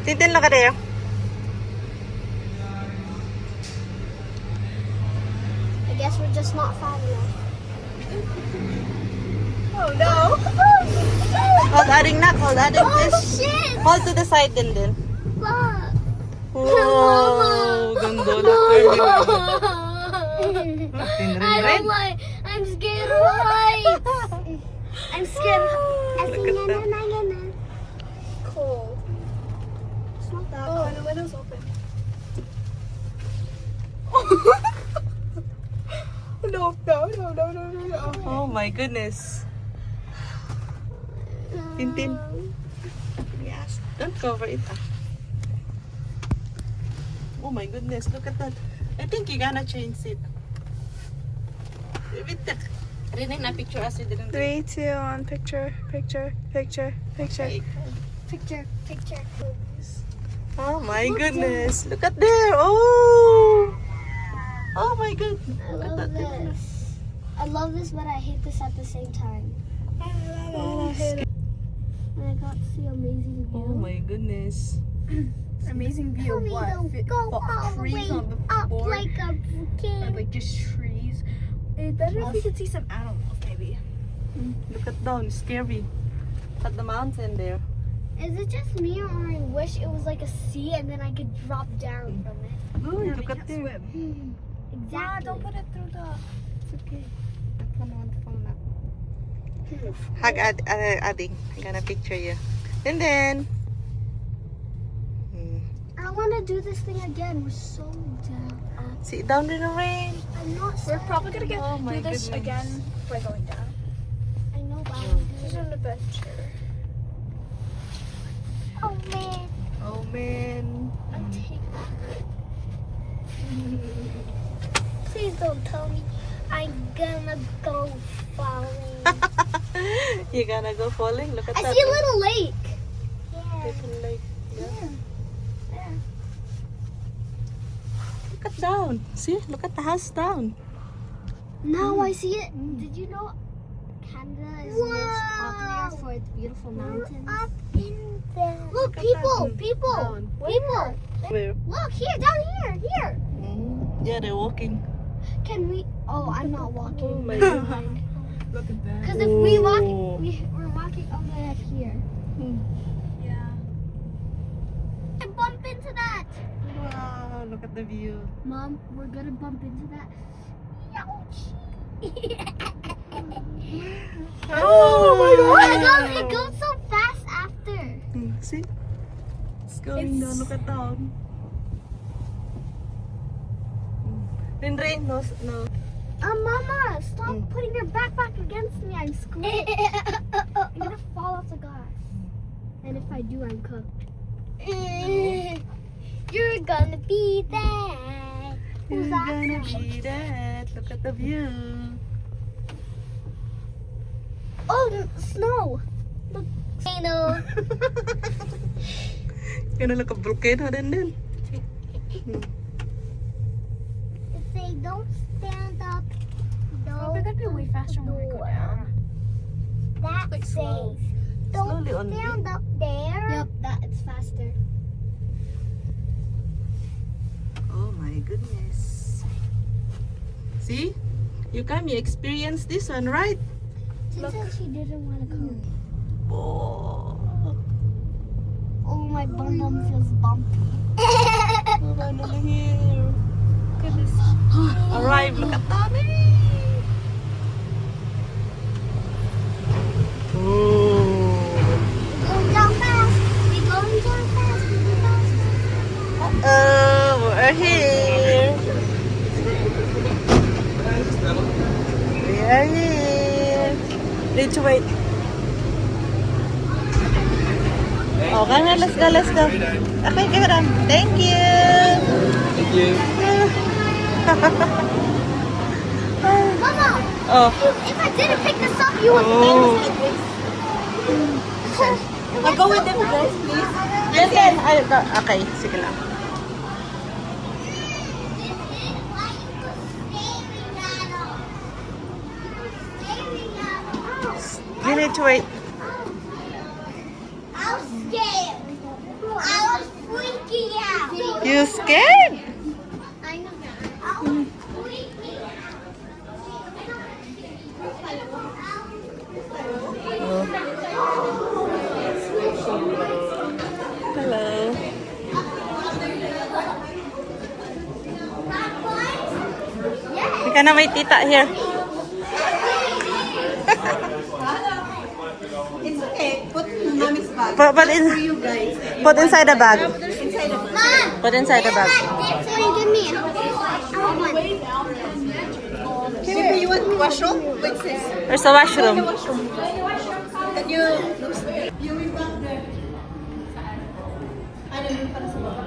Tintin, look at there. I guess we're just not fat enough. Oh no! Hold adding nak, hold adding Oh this. shit! Hold to the side din din. Look! Wow, ganda na. I don't like. I'm scared of heights. I'm scared. Look at that. Cool. It's not that Oh, cold. and the window's open. No. Oh my goodness. Tintin. Yes. Don't cover it. Oh my goodness, look at that. I think you're gonna change it. Wait, Rin, na picture as you didn't. 3, 2, 1, picture. Picture. Oh my goodness. Look at there. Oh. Oh my goodness. I Look at love that. this. I love this, but I hate this at the same time. Oh, And I got to see amazing view. oh my goodness. Amazing view of what? Trees on the floor. like a Or like just trees. It's better if we could see some animals, maybe. Look at down. Scary. At the mountain there. Is it just me, or I wish it was like a sea and then I could drop down from it? Oh, Yeah, look we at can't there. swim. Exactly. Don't put it through the. It's okay. Hug adding. I'm gonna picture you. Then. I want to do this thing again. We're so down. Sit down in the rain. I'm not. We're probably gonna Oh my do this goodness. again by going down. I know, but I want to This do is it. an adventure. Oh man. Oh man. I'll take that. Please don't tell me I'm gonna go falling. You're gonna go falling? Look at I that. see a little lake. Yeah. Little lake. Yeah. Yeah. Look at down. See? Look at the house down. Now I see it. Did you know Canada is most popular for its beautiful mountains? Up in there. Look, at people, that. people, Down. people. Where? Look here, down here. Yeah, they're walking. Can we? Oh, I'm not walking. Oh my Never God. mind. Look at that. Because if we walk, Oh. we're walking all the way up here. Yeah. I bump into that. Wow, look at the view. Mom, we're gonna bump into that. Ouch. Oh my It goes so fast after. See? It's going down. Look at down. Rain, no. Mama, stop putting your backpack against me. I'm scared. I'm gonna fall off the glass. And if I do, I'm cooked. You're gonna be there. You're Who's that gonna from? be that. Look at the view. Oh, snow. Look, volcano. Gonna look a volcano then. If they don't stand up, Probably gonna be way faster when we go down. That Like says slow. don't Slowly only. stand up there. Yep, it's faster. Oh my goodness. See? You come, you experience this one, right? She said she didn't want to come. Oh. Oh, my bum feels bumpy. We're finally here. Goodness. Arrive, look at that. Oh. Going down fast. We're going down fast. Oh, we're here. We are here. Need to wait. Okay na, let's go. Okay, give it on. Thank you. Thank you. Mama, Oh. if I didn't pick this up, you would Oh. famous like this. I'll go with them guys, please. Then, okay, sige lang. You need to wait. I was scared. I was you scared? I know. Hello. Ika na may tita here. It's okay. Put mommy's bag. Put You guys. put inside the bag. Inside of Mom! Put inside the bag. This one, give me. I want one. Here, you want washroom? What's this? There's a washroom. Washroom. Can you you will back there. Ano yung para sa baba?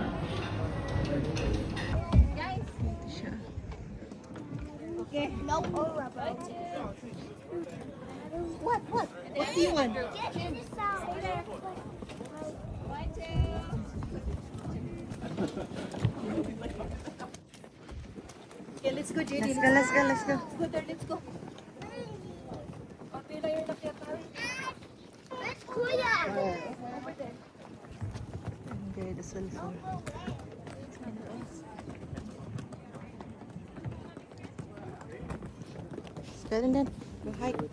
No more rubber. What? What? What do you want? Okay, let's go, JD. Let's go, let's go, let's go. Let's go there, let's go. Let's Kuya. Okay, the sulfur. Pwede din. Go hike.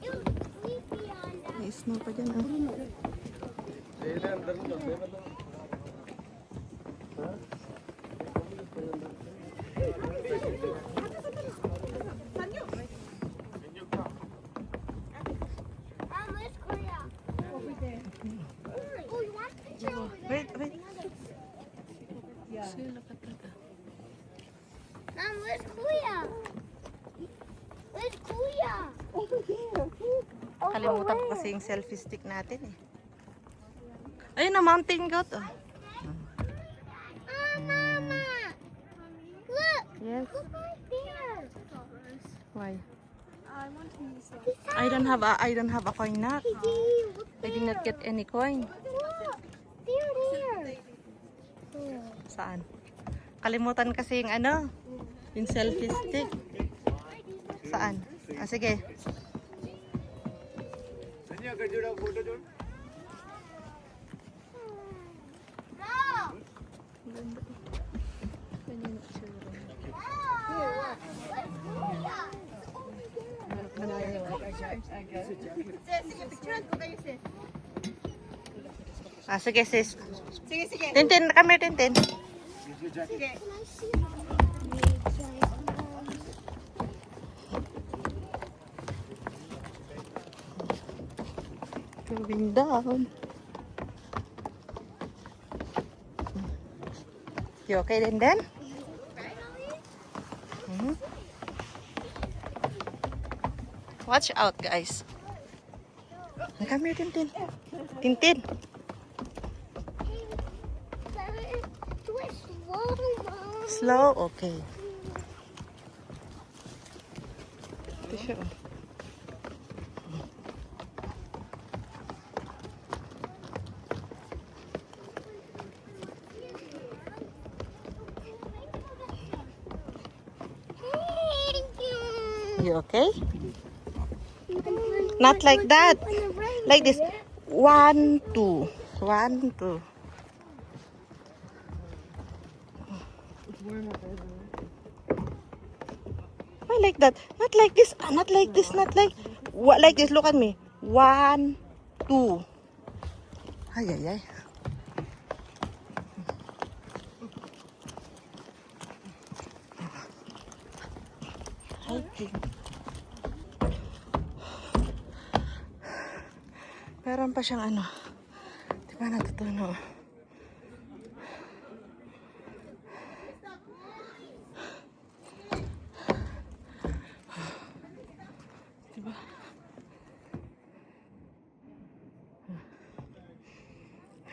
May snow pa dyan, oh. Where's Kuya? Over there. Oh, you want a picture over there? Wait, wait. Mom, where's Kuya? Where's Kuya? Over here. Kalimutan ko kasi yung selfie stick natin, eh. Ayun na, mountain goat, oh. Oh, Mama. Look. Yes. Look right there. Why? I want to use that. I don't have a coin na. Look I did not get any coin. Look. There. Saan? Kalimutan kasi yung ano, yung selfie stick. Saan? Ah, sige. No. Ah, sige, sis. Sige, sige. Tintin, kami, Tintin. Sige. Going down. You okay, Tintin? Mhm. Watch out, guys. Come here, Tintin. Tintin. Do it slow, Mom. Slow? Okay. Ito siya, oh. You okay? Not like that. Like this. 1, 2. 1, 2. Why like that? Not like this. Not like this. Not like. What? Like this. Look at me. 1, 2. Ay, ay, ay. Hiking. Meron pa siyang ano. Di ba natutuno? Diba?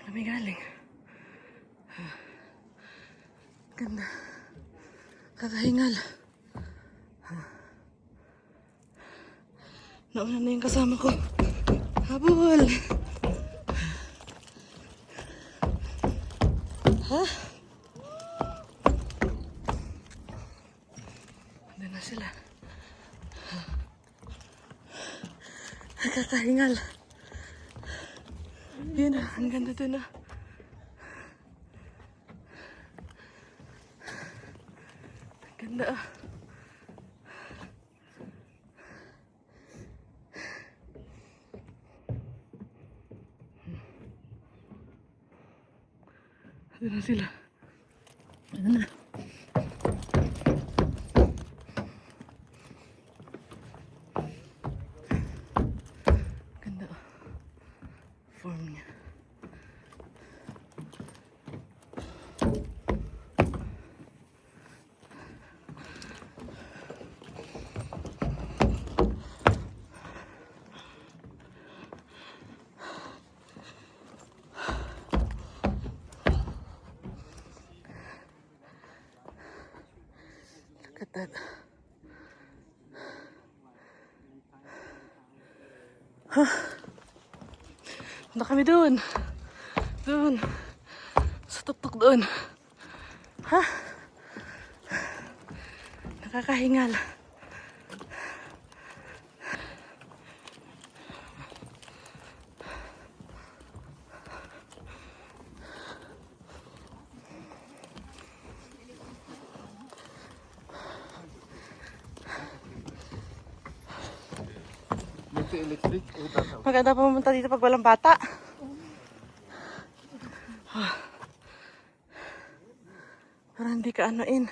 Kami galing. Ganda. Kakahingal. Nauna na yung kasama ko. Habol! Ha? Ano na sila? Kakahingal. Yun na, ang ganda doon na. Ganda ah. Ito na sila. Ito na. Ganda ah. Form niya. Look at that. Punta kami doon. Doon. Sa tuktok doon. Ha? Nakakahingal. Maganda pumunta dito pag walang bata. Para hindi ka anoin.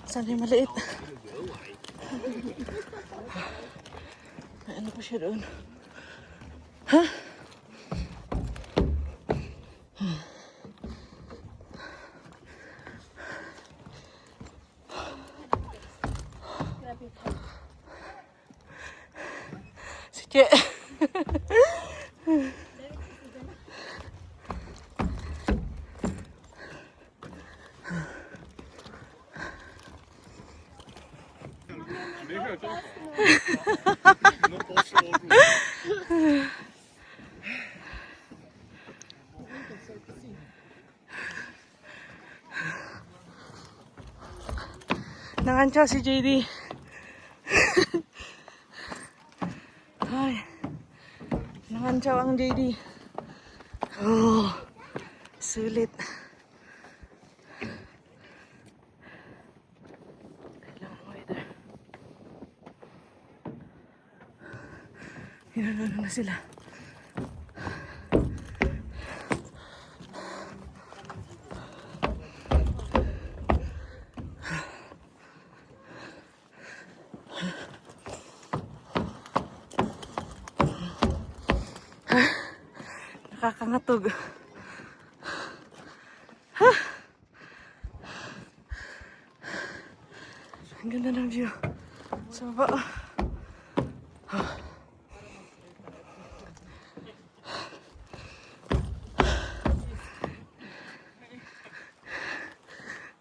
Sana yung maliit. May ano pa siya doon. Ha? Si Nangancha si JD. Ay. Nangancha ang JD. Oh. Sulit. Kailangan weather. Hinanano na sila. Nakakangatog. Ha? Ang ganda ng view. Sa baba.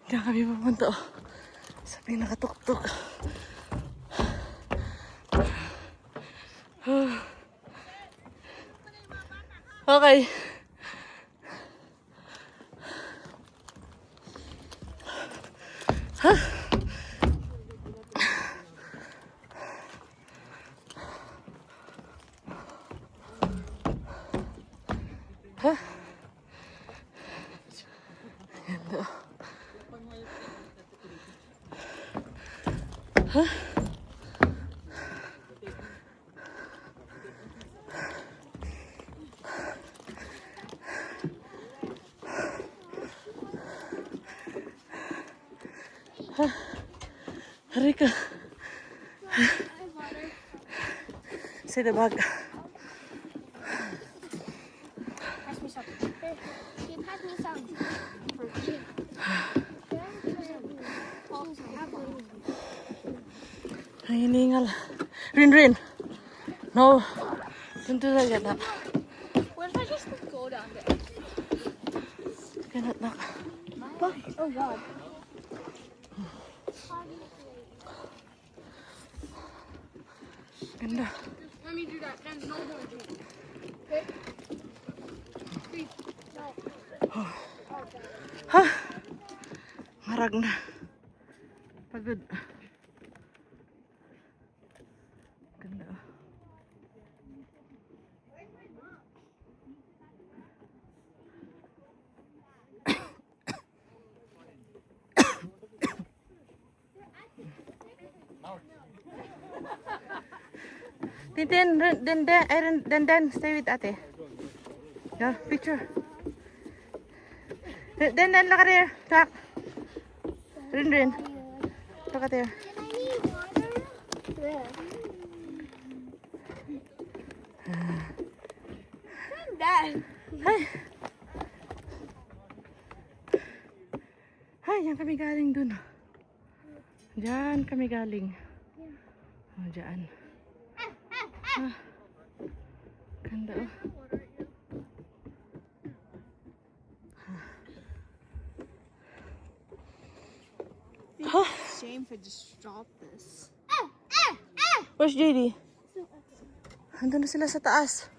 Diyan kami pupunta. Sa pinakatuktok. Okay. Huh? Huh? Ganda. Huh? Rika. See the bag. Pass me some. Hey, pass me some. Ang hiningal. Rin. No. Don't do that yet. What if I just go down there? Cannot knock. Oh God. Ganda. Let me do that. Then no more do. Okay? Three. No. Ha? Marag na. Pagod. Ganda. Tintin, then, stay with ate. Yeah, picture. Then, look at there. Talk. Rin. Look at there. Can I need water? Yeah. Dad. Ay. Ay, yan kami galing dun. Diyan kami galing. Oh, diyan. Ah. Ganda oh. Huh? Shame if I just drop this. Where's JD? Andun na sila sa taas.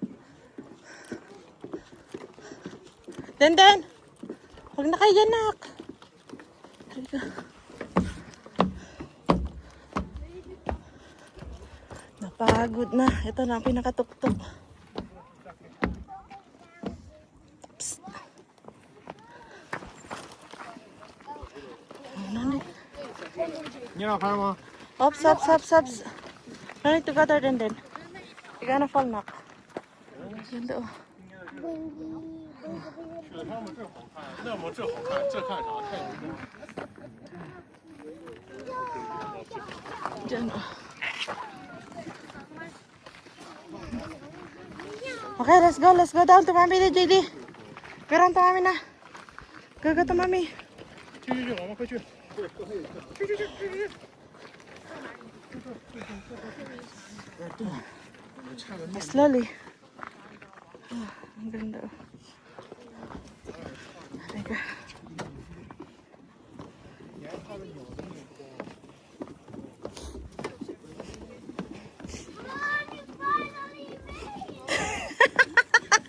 Dan! Huwag na kayo yanak. Halika. Napagod na. Ito na ang pinakatuktok. Psst. Nani? 你要拍吗？ Ops. No need to gather then. You're gonna fall knock. Ganda oh. 那么这好看，这看啥？看你们。 Diyan oh. Okay, let's go down to mommy na JD. Go down to mommy na. Go to mommy. 去，我们回去。 Slowly. Ah, ang ganda oh. Halika.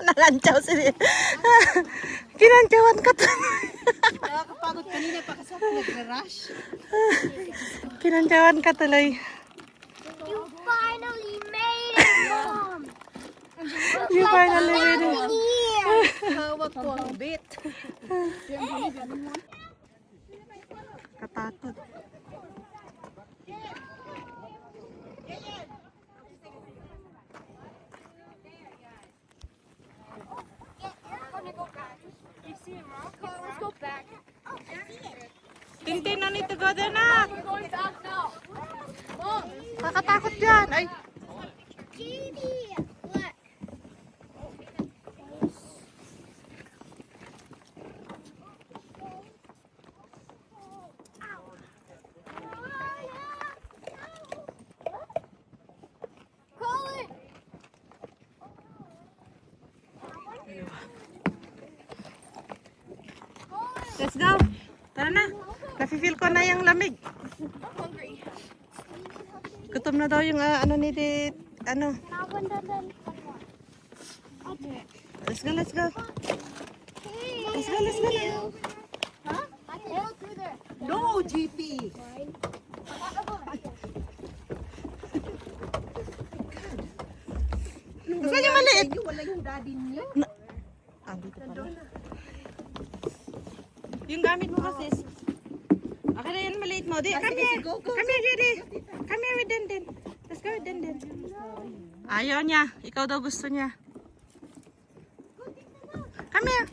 Nalantsaw sila. Kinantsawan ka to. Nakakapagod kanina pa kasi ako nag-rush. Kinantsawan ka tuloy. You finally made it, Mom. You finally made it. Hawak ko ang bit. Katakot. Let's go back. Tintin, no need to go there na. We're going back now. Mom. Kakatakot dyan. Ay, JD, look. Colin. let's go. Tara na. Nafe-feel ko na yung lamig. I'm hungry. Gutom na daw yung ano ni Dit. Ano. That one doesn't. I'll do it. Let's go. Let's go na. Huh? I can go through there. No, GP! Saan yung maliit? Wala yung daddy niyo. Ah, dito pala. Yung gamit mo kasi. Okay na yan, maliit mo. Di, come here. go. Come here, Jerry. Come here with Denden. Let's go with Denden. Ayaw niya. Ikaw daw gusto niya. Come here.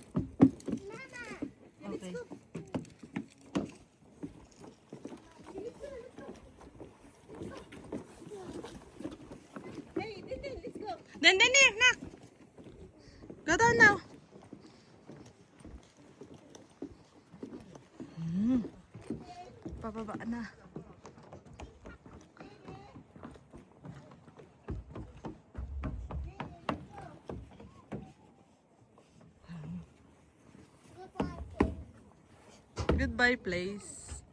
Okay. Denden here, nak. Go down now. Pababa na. Goodbye, place.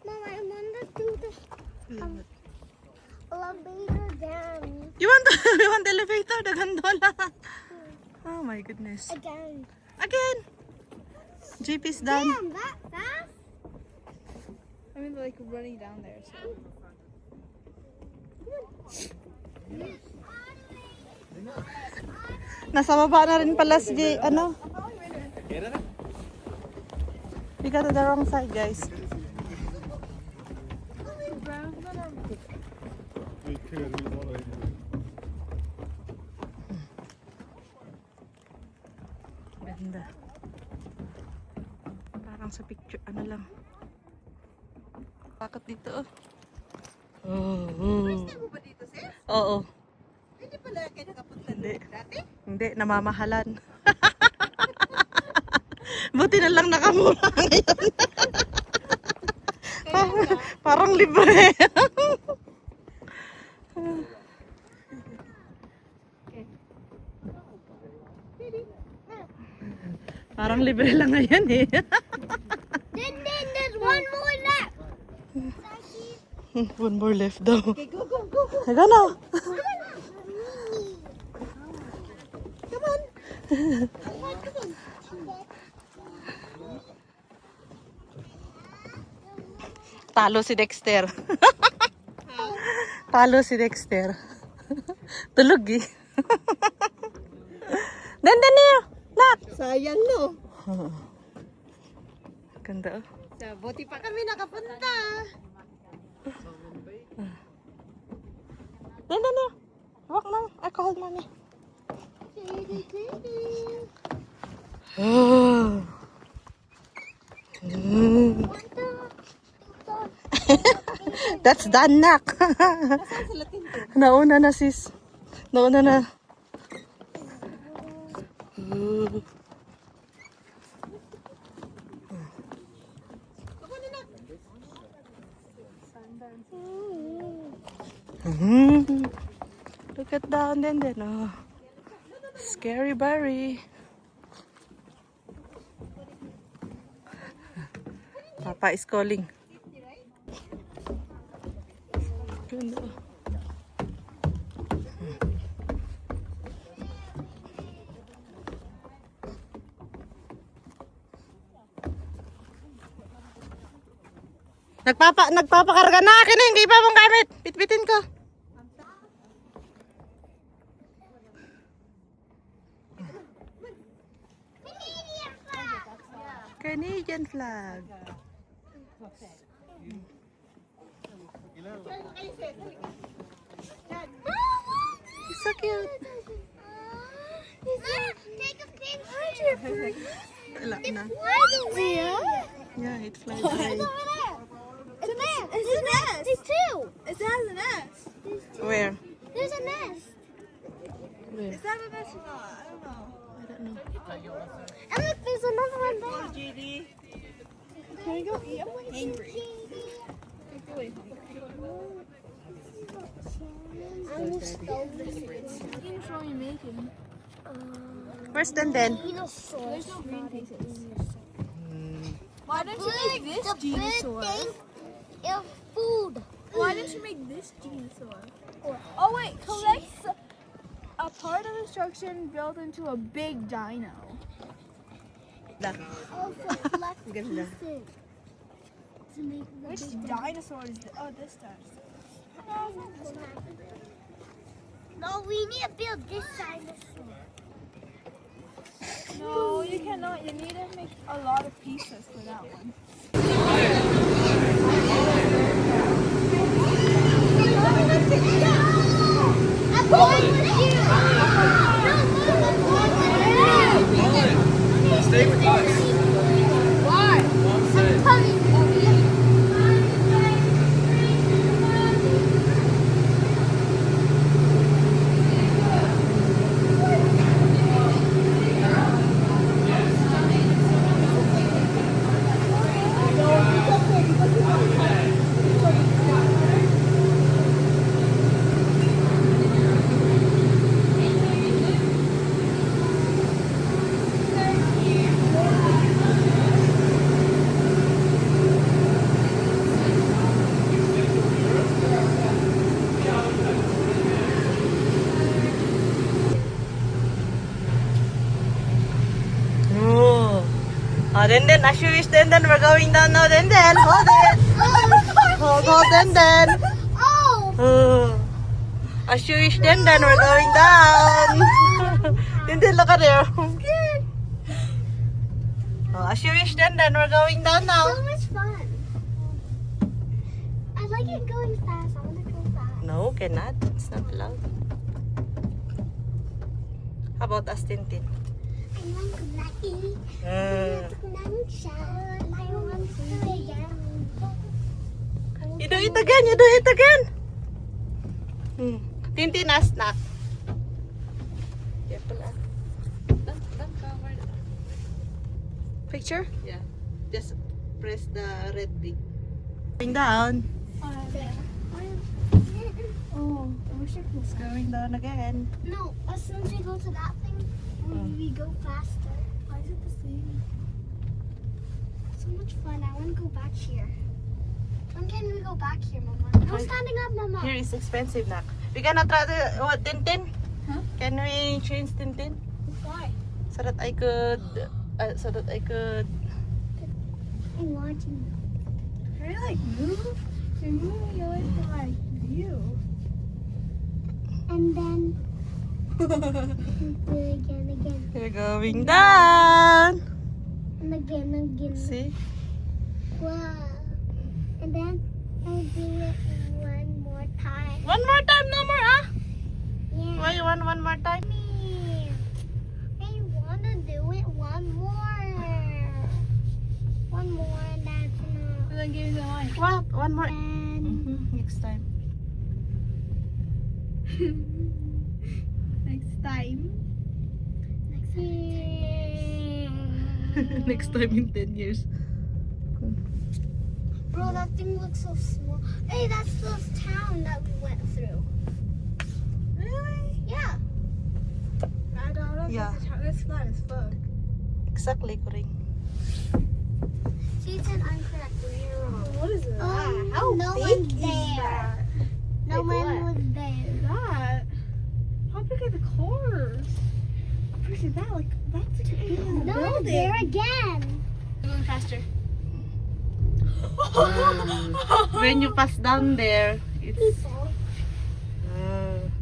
Mom, I want to do the elevator down You want the elevator? The gondola? Oh my goodness. again. Again. JP's done. Damn, that fast? I mean, like running down there. So. Nasa baba na rin pala si ano. We got to the wrong side, guys. Ganda. Parang sa picture, ano lang. Bakit dito, oh. First time mo ba dito, sis? Oo. Hindi pala kayo nakapunta Hindi. dati? Hindi, namamahalan. Buti na lang nakamura ngayon. Parang libre. Parang libre lang ngayon eh. Then there's one more left. One more left daw. Okay, go, go, go, go. Haga na. Come on. Talo si Dexter. Talo si Dexter. Tulog eh. Dan niyo. Nak. Sayang, no? Ganda oh. Sa buti pa kami nakapunta. Dan niyo. Hawak mom. I called mommy. That's Danak. Saan sa Latin to? Nauna na sis. Nauna na. Look at down then. Oh. Scary Barry. Papa is calling. Ganda. Nagpapakarga na akin eh, hindi pa mong gamit. Pitpitin ko. Canadian flag. It's so cute. Take a picture. Wala na. Yeah, it flies away. It's a nest. It's a nest. There's two. It has a nest. Where? There's a nest. Where? Is that a nest or not? I don't know. I don't know. And look, there's another one there. JD. Can we go eat? I'm hungry. I'm starving. Where's Denden? Dinosaurs. Why don't you make this dinosaur? Of food. Why don't you make this dinosaur? Oh wait, collects a part of the structure built into a big dino. Also collect Ganda. pieces to make the Which big dinosaur is this? Oh, this dinosaur. No, we need to build this dinosaur. No, you cannot. You need to make a lot of pieces for that one. I'm going with you. Stay with us. Why? I'm coming with you. Oh, Denden, as you wish, Denden, we're going down now, Denden. Hold it. Hold, Denden. Oh! As you wish, Denden, we're going down. Denden, look at there. Oh, as you wish then we're going down now. So much fun. I like it going fast. I want to go fast. No, cannot. It's not allowed. How about us, Tintin? I want to like it. You do it again, you do it again. Tintin, a snack. Careful, ah. Don't cover it. Picture? Yeah. Just press the red thing. Going down. Oh, I wish I could. It's going down again. No, as soon as we go to that thing, we go faster. Why is it the same? So much fun. I want to go back here. When can we go back here, Mama? No standing up, Mama. Here is expensive, nak. We gonna try to, what, Tintin? Huh? Can we change Tintin? Why? So that I could, I'm watching. Are you like move? You're moving away from my view. And then do it again. we're going down. And again. See? Wow. And then I'll do it one more time. One more time, no more, ah? Yeah. Why you want one more time? I want to do it one more. One more, and that's enough. And then give me the mic. What? One more? And Next time. Next time. Next time in 10 years. Bro, that thing looks so small. Hey, that's the town that we went through. Really? Yeah. I don't know. Yeah. That's flat as fuck. Exactly, Kuring. She said I'm correct. You're wrong. What is that? No one's there. No one was there. That? How big are the cars? How big is that? Like, that's like a big No one's building. there again. Going faster. When you pass down there, it's... People.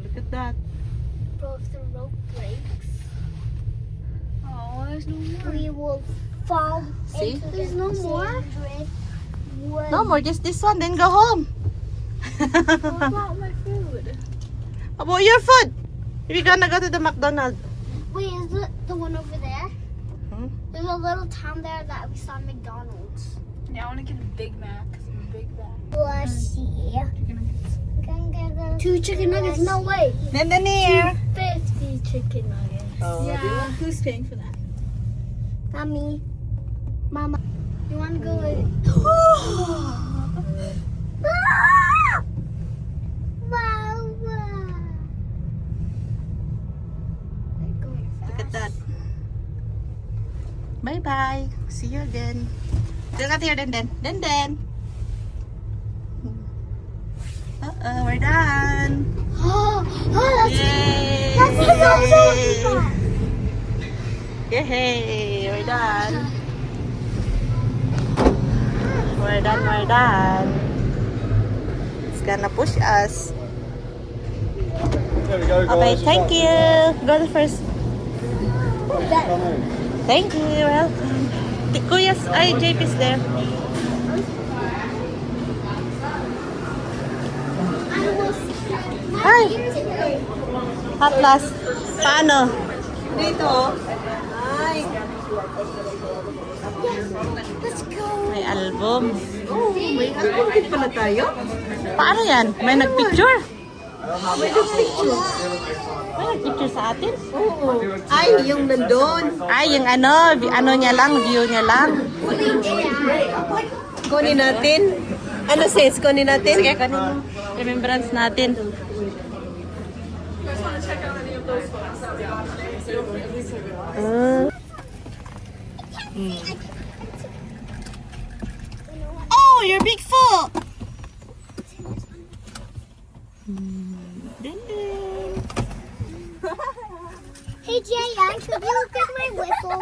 Look at that. Bro, if the rope breaks, Oh, there's no more. we will fall See? into There's the no more? wood. No more, just this one, then go home. What about my food? About your food? We're gonna go to the McDonald's. Wait, is it the one over there? Hmm? There's a little town there that we saw McDonald's. Yeah, I want to get a Big Mac. Big Mac. Blushy. Chicken nuggets. 2 chicken nuggets? No way. Then near. 50 chicken nuggets. Oh, Yeah. Who's paying for that? Not me. Mama. You want to go with... Look at that. Bye-bye. See you again. Look at here, then. Uh-oh, we're done. Oh, that's Yay! so Yay! We're done. We're done. It's gonna push us. There we go, Okay, guys. thank you. Go the first. Thank you. Welcome. Kuya's, JP's there. Hi. Atlas. Paano? Dito. Ay. Let's go. May album. Oh, may album din pala tayo. Paano yan? May nagpicture? May picture. May nagpicture sa atin? Oo. Ay, yung nandun. Ay, yung ano niya lang, view niya lang. Kunin natin. Ano sis? Kunin natin? Sige, kanin mo. Remembrance natin. Oh, you're Bigfoot! Hey, Jay, could you look at my whistle?